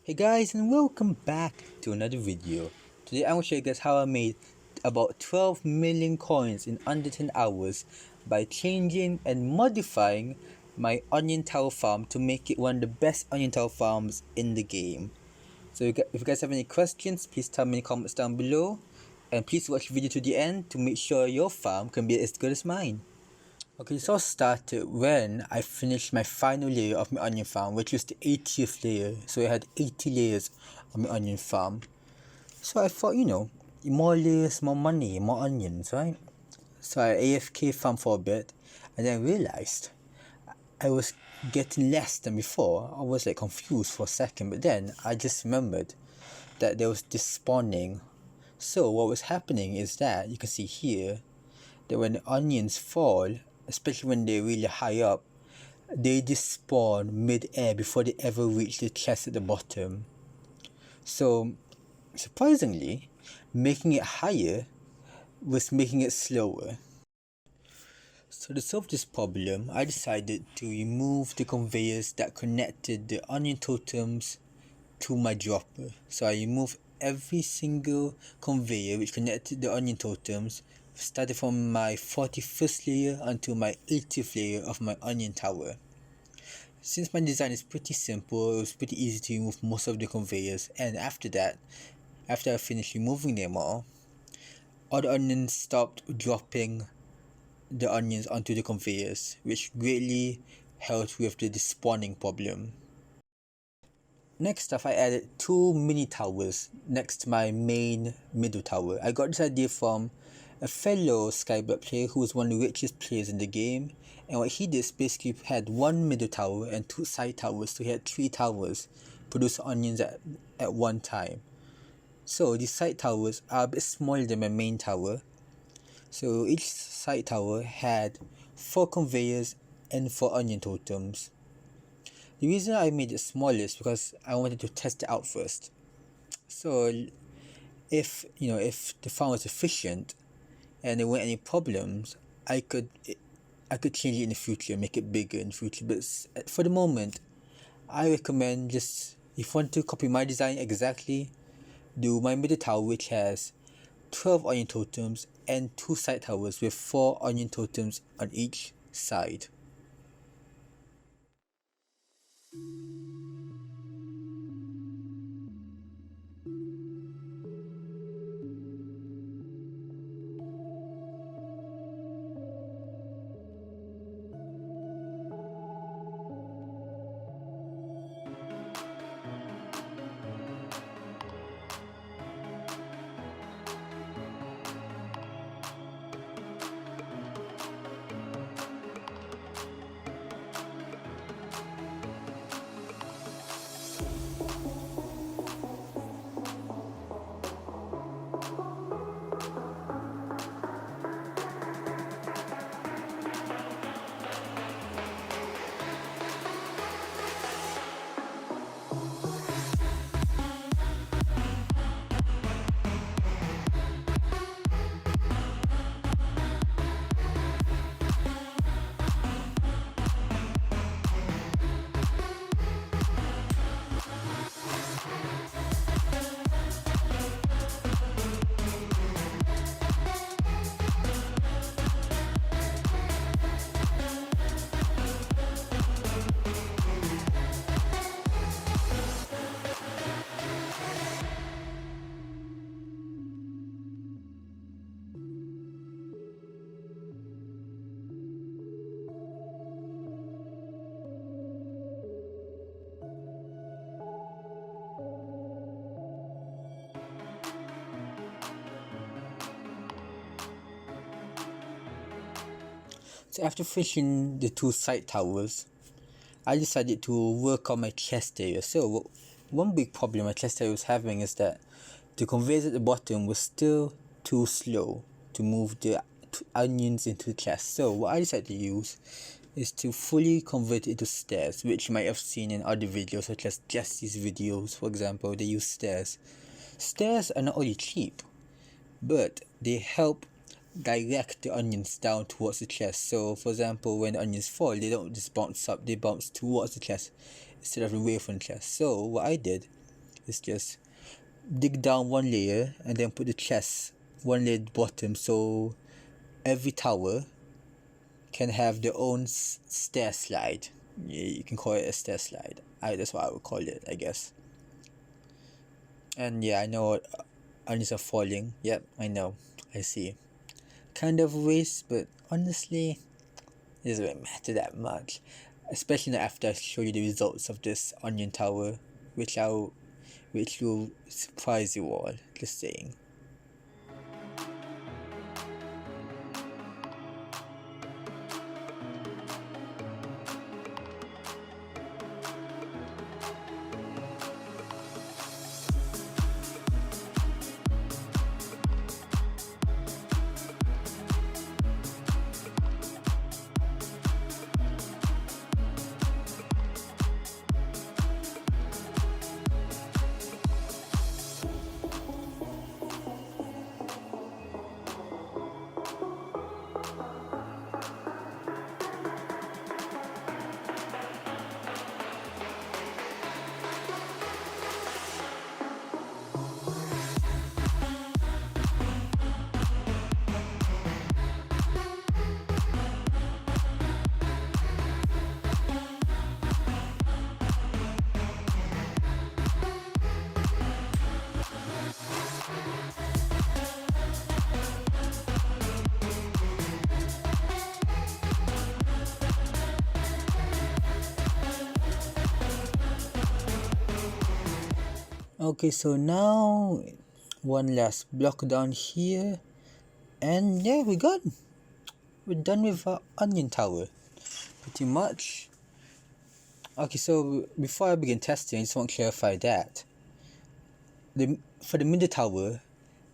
Hey guys, and welcome back to another video. Today I'm going to show you guys how I made about 12 million coins in under 10 hours by changing and modifying my onion tower farm to make it one of the best onion tower farms in the game. So if you guys have any questions, please tell me in the comments down below, and please watch the video to the end to make sure your farm can be as good as mine. Okay, so I started when I finished my final layer of my onion farm, which was the 80th layer. So I had 80 layers of my onion farm. So I thought, more layers, more money, more onions, right? So I AFK farm for a bit, and then I realized I was getting less than before. I was like confused for a second, but then I just remembered that there was this spawning. So what was happening is that, you can see here, that when the onions fall, especially when they're really high up, they just spawn mid-air before they ever reach the chest at the bottom. So, surprisingly, making it higher was making it slower. So to solve this problem, I decided to remove the conveyors that connected the onion totems to my dropper. So I removed every single conveyor which connected the onion totems, started from my 41st layer until my 80th layer of my onion tower. Since my design is pretty simple, it was pretty easy to remove most of the conveyors, and after that, after I finished removing them all the onions stopped dropping the onions onto the conveyors, which greatly helped with the despawning problem. Next up, I added 2 mini towers next to my main middle tower. I got this idea from a fellow Skyblock player who was one of the richest players in the game, and what he did is basically had 1 middle tower and 2 side towers, so he had 3 towers produce onions at one time. So these side towers are a bit smaller than my main tower, so each side tower had 4 conveyors and 4 onion totems. The reason I made it smaller is because I wanted to test it out first. So if the farm was efficient and there weren't any problems, I could change it in the future, make it bigger in the future. But for the moment, I recommend just, if you want to copy my design exactly, do my middle tower, which has 12 onion totems and 2 side towers with 4 onion totems on each side. So after finishing the 2 side towers, I decided to work on my chest area. So one big problem my chest area was having is that the conveyors at the bottom was still too slow to move the onions into the chest. So what I decided to use is to fully convert it into stairs, which you might have seen in other videos, such as Jesse's videos, for example. They use stairs. Stairs are not only cheap, but they help direct the onions down towards the chest. So for example, when the onions fall, they don't just bounce up, they bounce towards the chest instead of away from the chest. So what I did is just dig down one layer and then put the chest one layer at the bottom, so every tower can have their own stair slide. Yeah, you can call it a stair slide. That's what I would call it, I guess. And yeah, I know onions are falling. Yep, I know. I see. Kind of a waste, but honestly, it doesn't really matter that much. Especially after I show you the results of this onion tower, which will surprise you all. Just saying. Okay, so now one last block down here, and yeah, we're done with our onion tower, pretty much. Okay, so before I begin testing, I just want to clarify that for the middle tower,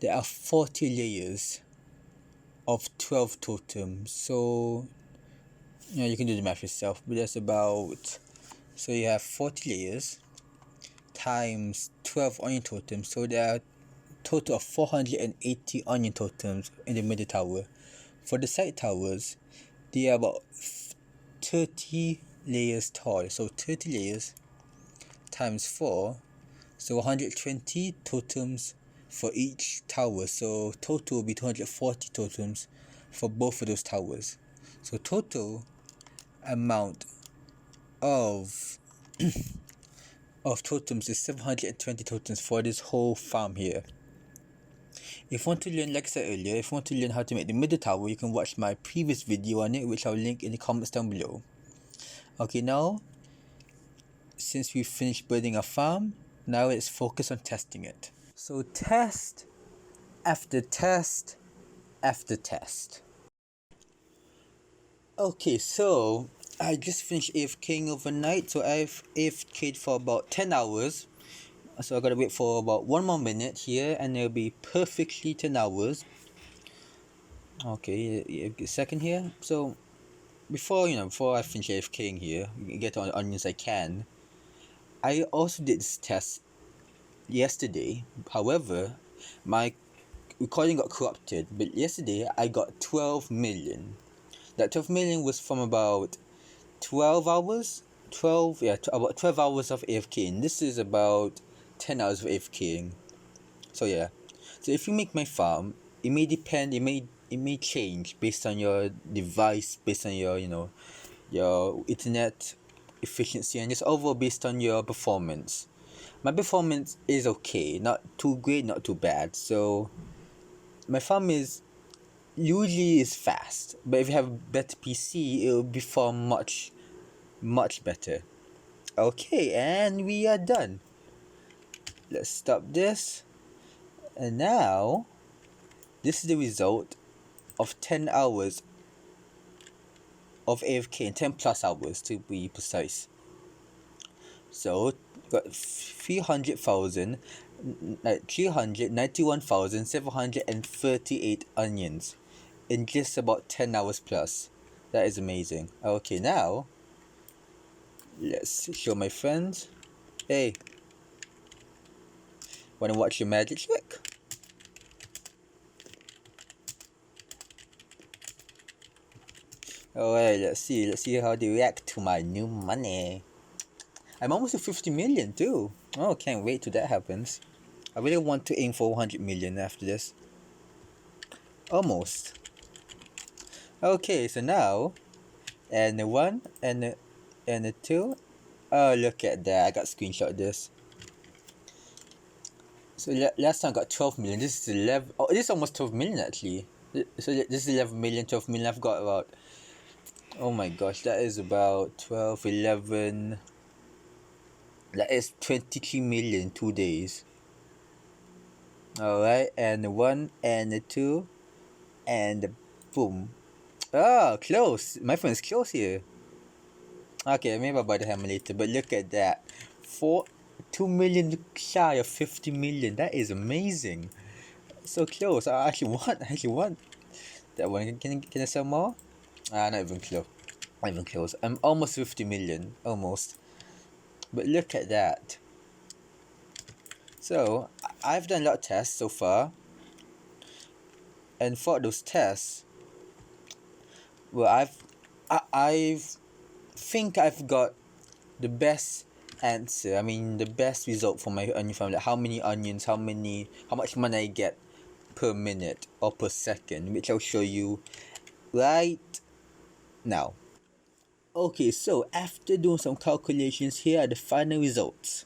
there are 40 layers of 12 totems. So you can do the math yourself, but that's about, so you have 40 layers times 12 onion totems, so there are a total of 480 onion totems in the middle tower. For the side towers, they are about 30 layers tall, so 30 layers times 4, so 120 totems for each tower, so total will be 240 totems for both of those towers. So total amount of totems is 720 totems for this whole farm here. If you want to learn, like I said earlier, if you want to learn how to make the middle tower, you can watch my previous video on it, which I'll link in the comments down below. Okay, now, since we've finished building our farm, now let's focus on testing it. So test after test after test. Okay, so I just finished AFKing overnight, so I've AFK'd for about 10 hours. So I gotta wait for about 1 more minute here, and it'll be perfectly 10 hours. Okay, a second here. So before I finish AFKing here, get on onions I can. I also did this test yesterday. However, my recording got corrupted, but yesterday I got 12 million. That 12 million was from about 12 hours? About 12 hours of AFKing. This is about 10 hours of AFKing. So yeah. So if you make my farm, it may depend, it may change based on your device, based on your, your internet efficiency, and just overall based on your performance. My performance is okay, not too great, not too bad. So my farm usually is fast, but if you have a better PC, it will perform much better. Okay, and we are done. Let's stop this. And now, this is the result of 10 hours of AFK, 10 plus hours to be precise. So, got 391,738 onions in just about 10 hours plus. That is amazing. Okay, now, let's show my friends. Hey, wanna watch your magic trick? Alright, let's see how they react to my new money. I'm almost to 50 million too. Oh, can't wait till that happens. I really want to aim for 100 million after this. Almost. Okay, so now, and the one, and the two. Oh, look at that! I got screenshot this. So last time I got 12 million. This is 11. Oh, this is almost 12 million actually. So this is 11 million, 12 million. I've got about. Oh my gosh, that is about 12, 11. That is 23 million in 2 days. Alright, and the one, and the two, and the boom. Oh, close. My phone is close here. Okay, maybe I'll buy the hammer later, but look at that. 2 million shy of 50 million. That is amazing. So close. I actually want that one. Can I sell more? Not even close. Not even close. I'm almost 50 million. Almost. But look at that. So, I've done a lot of tests so far. And for those tests, well, I think I've got the best answer. I mean, the best result for my onion farm. Like how many onions, how much money I get per minute or per second, which I'll show you right now. Okay, so after doing some calculations, here are the final results.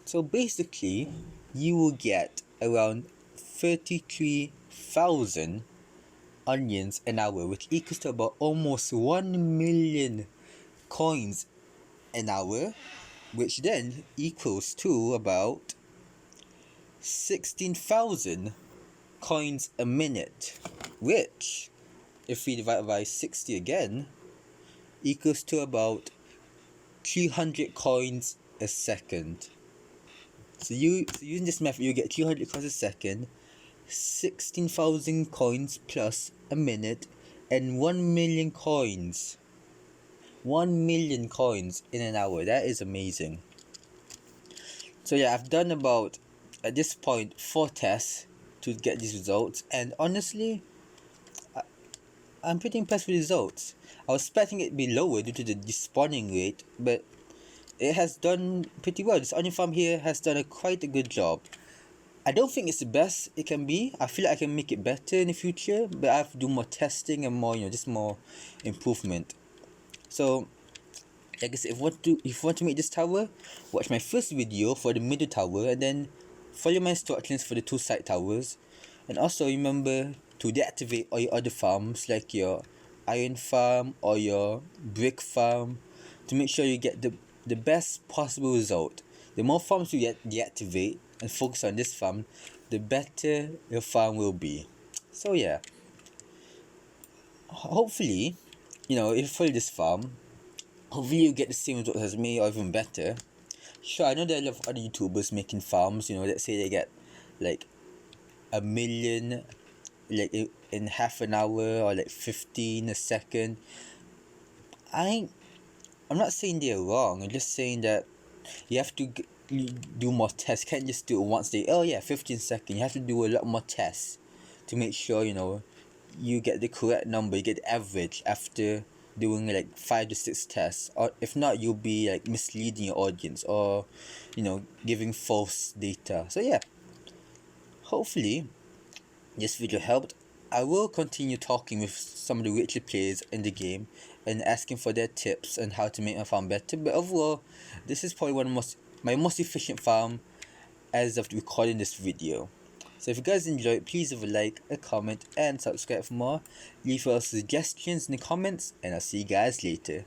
So basically, you will get around 33,000 onions an hour, which equals to about almost 1 million coins an hour, which then equals to about 16,000 coins a minute, which, if we divide by 60 again, equals to about 300 coins a second. So using this method, you get 300 coins a second, 16,000 coins plus a minute, and 1 million coins. 1 million coins in an hour. That is amazing. So yeah, I've done about, at this point, 4 tests to get these results, and honestly, I'm pretty impressed with the results. I was expecting it to be lower due to the despawning rate, but it has done pretty well. This onion farm here has done quite a good job. I don't think it's the best it can be. I feel like I can make it better in the future, but I have to do more testing and more, just more improvement. So, like I said, if you want to make this tower, watch my first video for the middle tower, and then follow my instructions for the 2 side towers. And also remember to deactivate all your other farms, like your iron farm or your brick farm, to make sure you get the best possible result. The more farms you deactivate and focus on this farm, the better your farm will be. So yeah, hopefully, if you follow this farm, hopefully you get the same results as me or even better. Sure, I know there are a lot of other YouTubers making farms, let's say they get like 1 million like in half an hour, or like 15 a second. I'm not saying they're wrong. I'm just saying that you have to do more tests. You can't just do it once. 15 seconds. You have to do a lot more tests to make sure you get the correct number. You get the average after doing like 5 to 6 tests. Or if not, you'll be like misleading your audience, or giving false data. So yeah, hopefully this video helped. I will continue talking with some of the richer players in the game and asking for their tips on how to make my farm better. But overall, this is probably my most efficient farm as of recording this video. So if you guys enjoyed, please leave a like, a comment, and subscribe for more. Leave your suggestions in the comments, and I'll see you guys later.